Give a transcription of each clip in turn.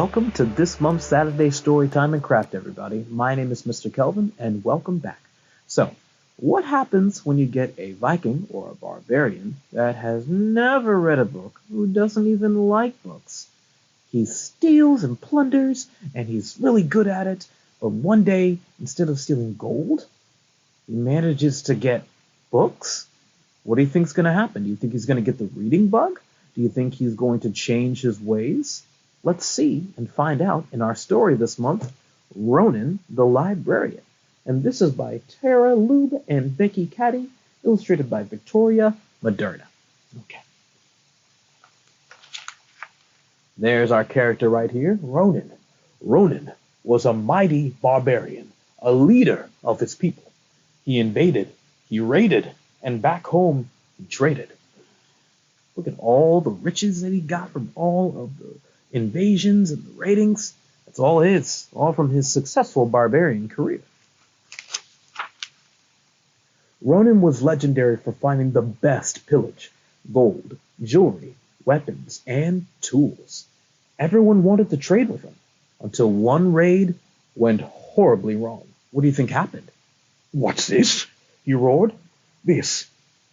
Welcome to this month's Saturday Storytime and Craft, everybody. My name is Mr. Kelvin, and welcome back. So, what happens when you get a Viking or a barbarian that has never read a book, who doesn't even like books? He steals and plunders, and he's really good at it, but one day, instead of stealing gold, he manages to get books? What do you think's going to happen? Do you think he's going to get the reading bug? Do you think he's going to change his ways? Let's see and find out in our story this month, Ronan the Librarian. And this is by Tara Lube and Becky Caddy, illustrated by Victoria Moderna. Okay. There's our character right here, Ronan. Ronan was a mighty barbarian, a leader of his people. He invaded, he raided, and back home, he traded. Look at all the riches that he got from all of the invasions and the raidings. That's all his, all from his successful barbarian career. Ronan was legendary for finding the best pillage, gold, jewelry, weapons, and tools. Everyone wanted to trade with him, until one raid went horribly wrong. What do you think happened? "What's this?" he roared. "This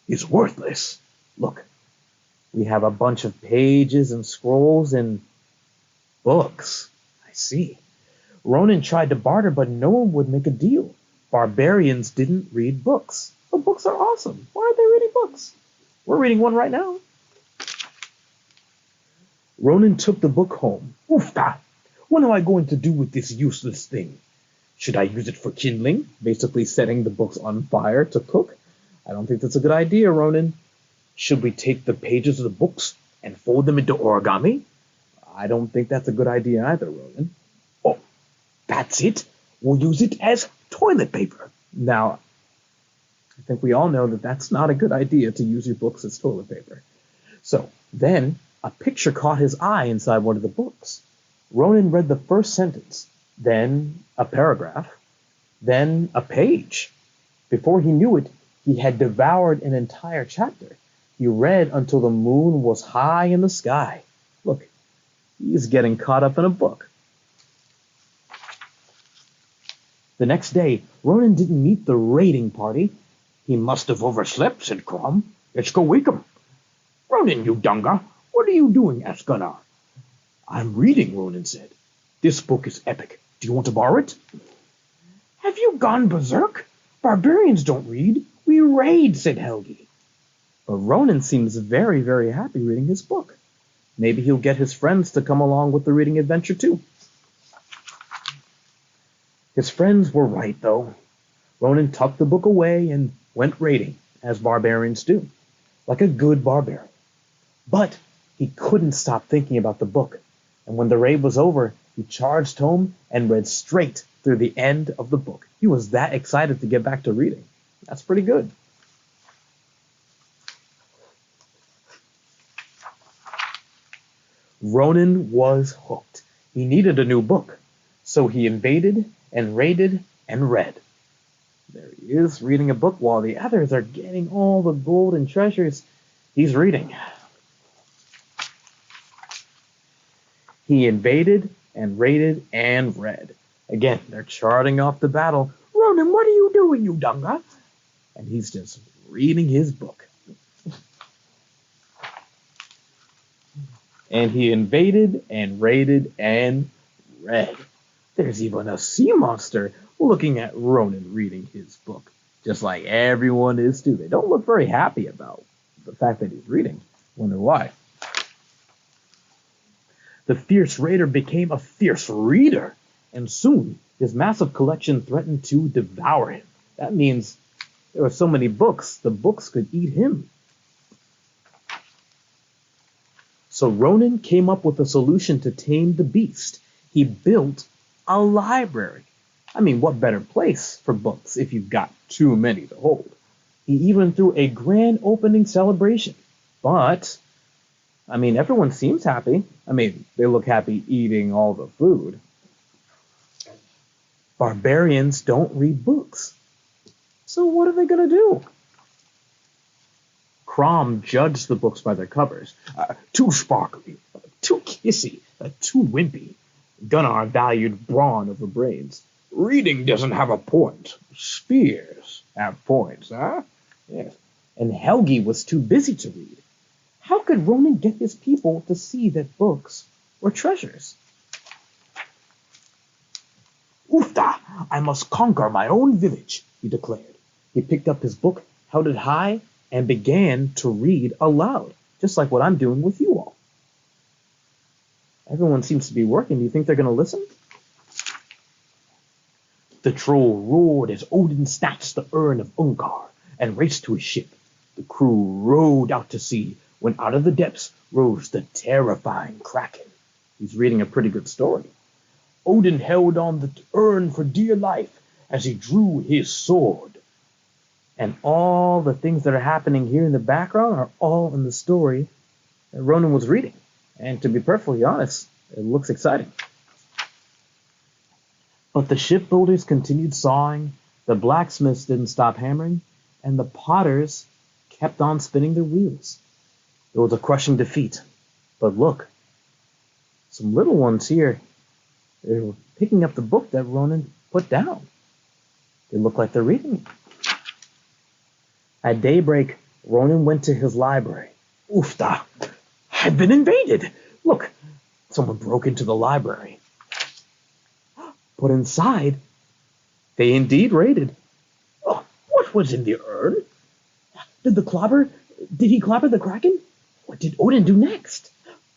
is worthless. Look, we have a bunch of pages and scrolls and books." I see. Ronan tried to barter, but no one would make a deal. Barbarians didn't read books. But books are awesome. Why aren't they reading books? We're reading one right now. Ronan took the book home. "Oofta! What am I going to do with this useless thing? Should I use it for kindling, basically setting the books on fire to cook? I don't think that's a good idea, Ronan. Should we take the pages of the books and fold them into origami? I don't think that's a good idea either, Ronan. Oh, that's it. We'll use it as toilet paper." Now, I think we all know that that's not a good idea to use your books as toilet paper. So then a picture caught his eye inside one of the books. Ronan read the first sentence, then a paragraph, then a page. Before he knew it, he had devoured an entire chapter. He read until the moon was high in the sky. Look, he's getting caught up in a book. The next day, Ronan didn't meet the raiding party. "He must have overslept," said Crom. "Let's go wake him." "Ronan, you dunga, what are you doing?" asked Gunnar. "I'm reading," Ronan said. "This book is epic. Do you want to borrow it?" "Have you gone berserk? Barbarians don't read. We raid," said Helgi. But Ronan seems very, very happy reading his book. Maybe he'll get his friends to come along with the reading adventure too. His friends were right, though. Ronan tucked the book away and went raiding, as barbarians do, like a good barbarian. But he couldn't stop thinking about the book, and when the raid was over, he charged home and read straight through the end of the book. He was that excited to get back to reading. That's pretty good. Ronan was hooked. He needed a new book, so he invaded and raided and read. There he is, reading a book while the others are getting all the gold and treasures. He's reading. He invaded and raided and read. Again, they're charting off the battle. "Ronan, what are you doing, you dunga?" And he's just reading his book. And he invaded and raided and read. There's even a sea monster looking at Ronan reading his book, just like everyone is too. They don't look very happy about the fact that he's reading. Wonder why. The fierce raider became a fierce reader, and soon his massive collection threatened to devour him. That means there were so many books, the books could eat him. So Ronan came up with a solution to tame the beast. He built a library. I mean, what better place for books if you've got too many to hold? He even threw a grand opening celebration. But, I mean, everyone seems happy. I mean, they look happy eating all the food. Barbarians don't read books. So what are they going to do? Crom judged the books by their covers. Too sparkly, too kissy, too wimpy. Gunnar valued brawn over brains. Reading doesn't have a point. Spears have points, huh? Yes. And Helgi was too busy to read. How could Ronan get his people to see that books were treasures? Ufta! I must conquer my own village, he declared. He picked up his book, held it high, and began to read aloud, just like what I'm doing with you all. Everyone seems to be working. Do you think they're going to listen? The troll roared as Odin snatched the urn of Unkar and raced to his ship. The crew rowed out to sea when out of the depths rose the terrifying Kraken. He's reading a pretty good story. Odin held on the urn for dear life as he drew his sword. And all the things that are happening here in the background are all in the story that Ronan was reading. And to be perfectly honest, it looks exciting. But the shipbuilders continued sawing, the blacksmiths didn't stop hammering, and the potters kept on spinning their wheels. It was a crushing defeat. But look, some little ones here, they were picking up the book that Ronan put down. They look like they're reading it. At daybreak, Ronan went to his library. Oofda! I've been invaded! Look, someone broke into the library. But inside, they indeed raided. Oh, what was in the urn? Did he clobber the Kraken? What did Odin do next?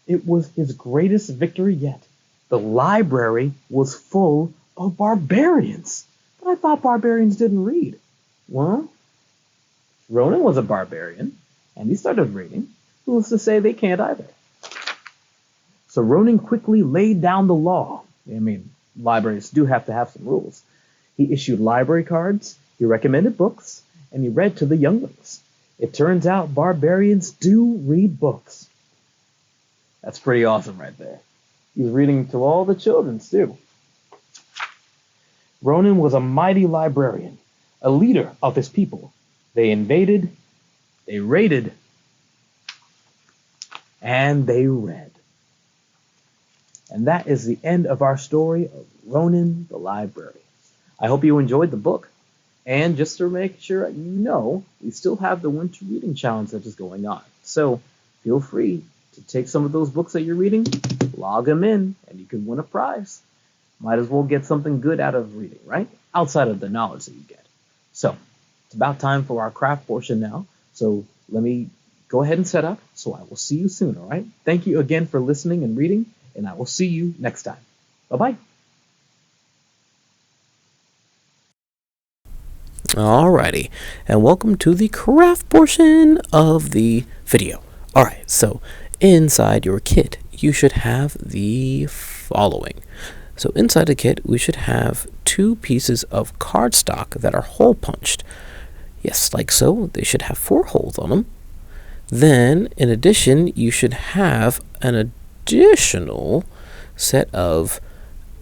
It was his greatest victory yet. The library was full of barbarians. But I thought barbarians didn't read. Well, Ronan was a barbarian, and he started reading. Who's to say they can't either? So Ronan quickly laid down the law. I mean, libraries do have to have some rules. He issued library cards, he recommended books, and he read to the younglings. It turns out barbarians do read books. That's pretty awesome right there. He's reading to all the children, too. Ronan was a mighty librarian, a leader of his people. They invaded, they raided, and they read. And that is the end of our story of Ronan the Librarian. I hope you enjoyed the book. And just to make sure you know, we still have the Winter Reading Challenge that is going on. So feel free to take some of those books that you're reading, log them in, and you can win a prize. Might as well get something good out of reading, right? Outside of the knowledge that you get. So it's about time for our craft portion now. So let me go ahead and set up. So I will see you soon, all right? Thank you again for listening and reading, and I will see you next time. Bye-bye. Alrighty, and welcome to the craft portion of the video. Alright, so inside your kit, you should have the following. So inside the kit, we should have 2 pieces of cardstock that are hole punched. Yes, like so. They should have 4 holes on them. Then, in addition, you should have an additional set of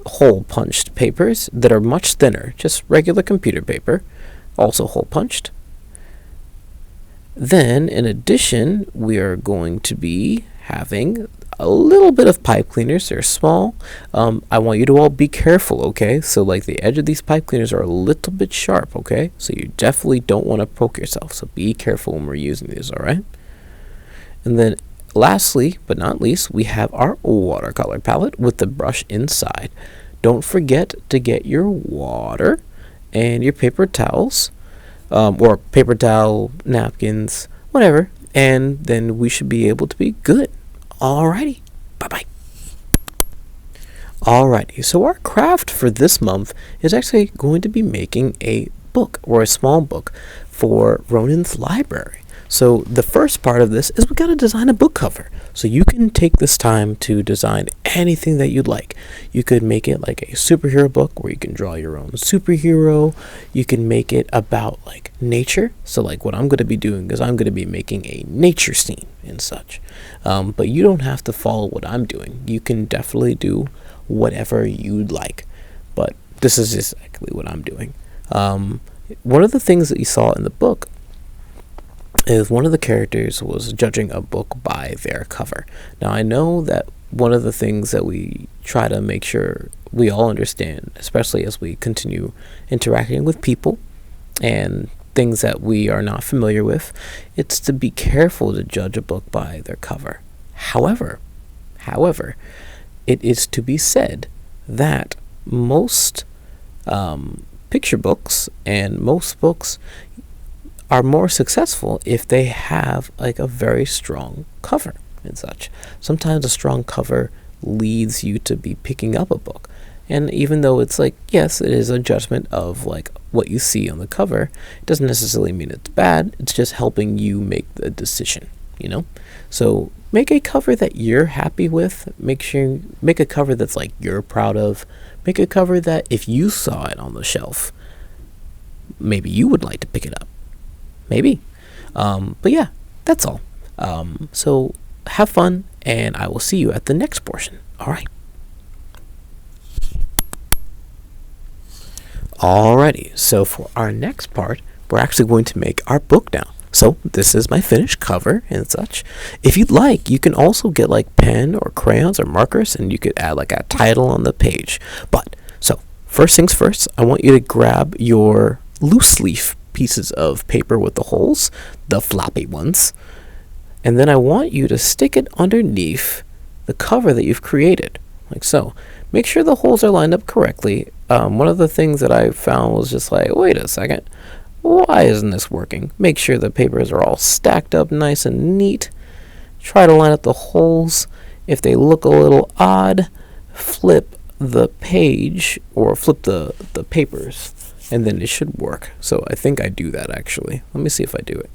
hole punched papers that are much thinner, just regular computer paper, also hole punched. Then, in addition, we are going to be having a little bit of pipe cleaners. They're small. I want you to all be careful, okay? So, like, the edge of these pipe cleaners are a little bit sharp, okay? So you definitely don't want to poke yourself. So be careful when we're using these, all right? And then, lastly, but not least, we have our watercolor palette with the brush inside. Don't forget to get your water and your paper towels, or paper towel, napkins, whatever, and then we should be able to be good. Alrighty, bye-bye. Alrighty, so our craft for this month is actually going to be making a book, or a small book, for Ronan's library. So the first part of this is we got to design a book cover. So you can take this time to design anything that you'd like. You could make it like a superhero book where you can draw your own superhero. You can make it about like nature. So like what I'm going to be doing is I'm going to be making a nature scene and such. But you don't have to follow what I'm doing. You can definitely do whatever you'd like. But this is exactly what I'm doing. One of the things that you saw in the book is one of the characters was judging a book by their cover. Now, I know that one of the things that we try to make sure we all understand, especially as we continue interacting with people and things that we are not familiar with, it's to be careful to judge a book by their cover. However, it is to be said that most picture books and most books are more successful if they have like a very strong cover and such. Sometimes a strong cover leads you to be picking up a book. And even though it's like, yes, it is a judgment of like what you see on the cover, it doesn't necessarily mean it's bad. It's just helping you make the decision, you know? So make a cover that you're happy with. Make a cover that's like you're proud of. Make a cover that if you saw it on the shelf, maybe you would like to pick it up. Maybe. But yeah, that's all. So have fun, and I will see you at the next portion. All right. Alrighty, so for our next part, we're actually going to make our book now. So this is my finished cover and such. If you'd like, you can also get like pen or crayons or markers, and you could add like a title on the page. But so first things first, I want you to grab your loose leaf pieces of paper with the holes, the floppy ones, and then I want you to stick it underneath the cover that you've created, like so. Make sure the holes are lined up correctly. One of the things that I found was just like, wait a second, why isn't this working? Make sure the papers are all stacked up nice and neat. Try to line up the holes. If they look a little odd, flip the page or flip the papers, and then it should work. So I think I do that actually. Let me see if I do it.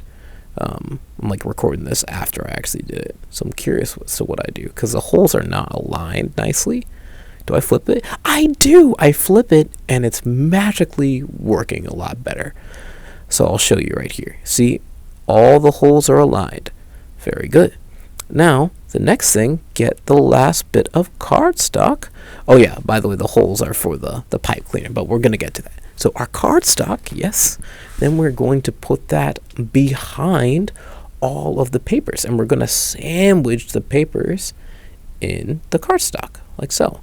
I'm like recording this after I actually did it, so I'm curious as to what I do, because the holes are not aligned nicely. Do I flip it? I do! I flip it, and it's magically working a lot better. So I'll show you right here. See, all the holes are aligned. Very good. Now, the next thing, get the last bit of cardstock. Oh yeah, by the way, the holes are for the pipe cleaner, but we're going to get to that. So our cardstock, yes, then we're going to put that behind all of the papers, and we're going to sandwich the papers in the cardstock, like so.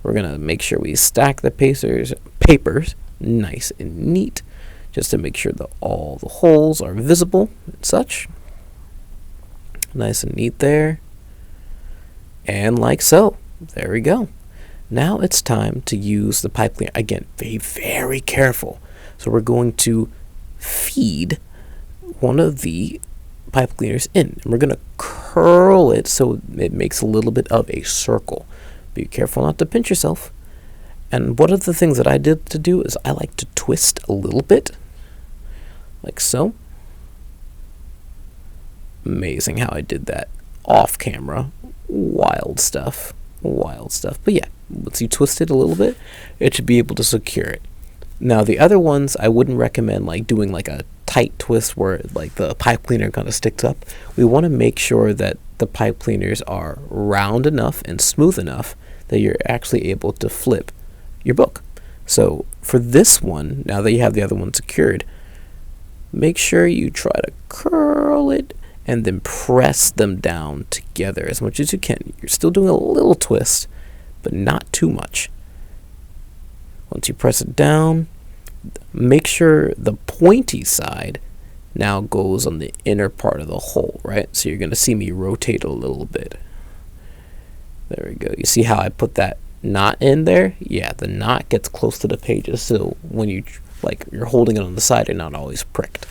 We're going to make sure we stack the papers nice and neat, just to make sure that all the holes are visible and such. Nice and neat there. And like so. There we go. Now it's time to use the pipe cleaner. Again, be very careful. So we're going to feed one of the pipe cleaners in. And we're going to curl it so it makes a little bit of a circle. Be careful not to pinch yourself. And one of the things that I did to do is I like to twist a little bit. Like so. Amazing how I did that off camera. Wild stuff. But yeah, once you twist it a little bit, it should be able to secure it. Now the other ones, I wouldn't recommend like doing like a tight twist where like the pipe cleaner kind of sticks up. We want to make sure that the pipe cleaners are round enough and smooth enough that you're actually able to flip your book. So for this one, now that you have the other one secured, make sure you try to curl it and then press them down together as much as you can. You're still doing a little twist, but not too much. Once you press it down, make sure the pointy side now goes on the inner part of the hole, right? So you're going to see me rotate a little bit. There we go. You see how I put that knot in there? Yeah, the knot gets close to the pages, so when you're holding it on the side, you're not always pricked.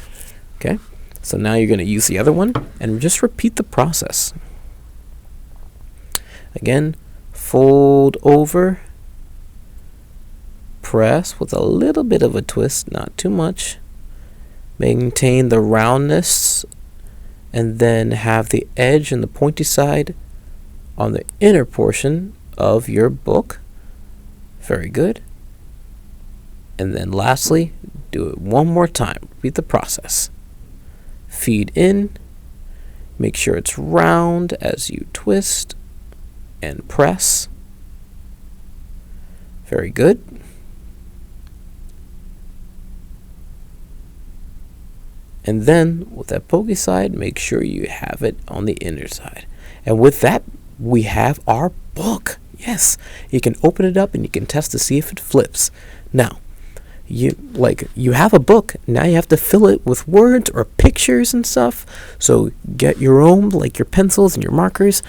Okay? So now you're going to use the other one and just repeat the process. Again, fold over, press with a little bit of a twist, not too much. Maintain the roundness, and then have the edge and the pointy side on the inner portion of your book. Very good. And then lastly, do it one more time. Repeat the process. Feed in, make sure it's round as you twist and press. Very good. And then with that pokey side, make sure you have it on the inner side. And with that, we have our book. Yes, you can open it up and you can test to see if it flips. Now, you have a book. Now you have to fill it with words or pictures and stuff. So get your own, like your pencils and your markers.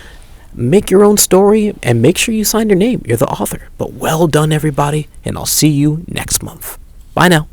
Make your own story and make sure you sign your name. You're the author. But well done, everybody, and I'll see you next month. Bye now.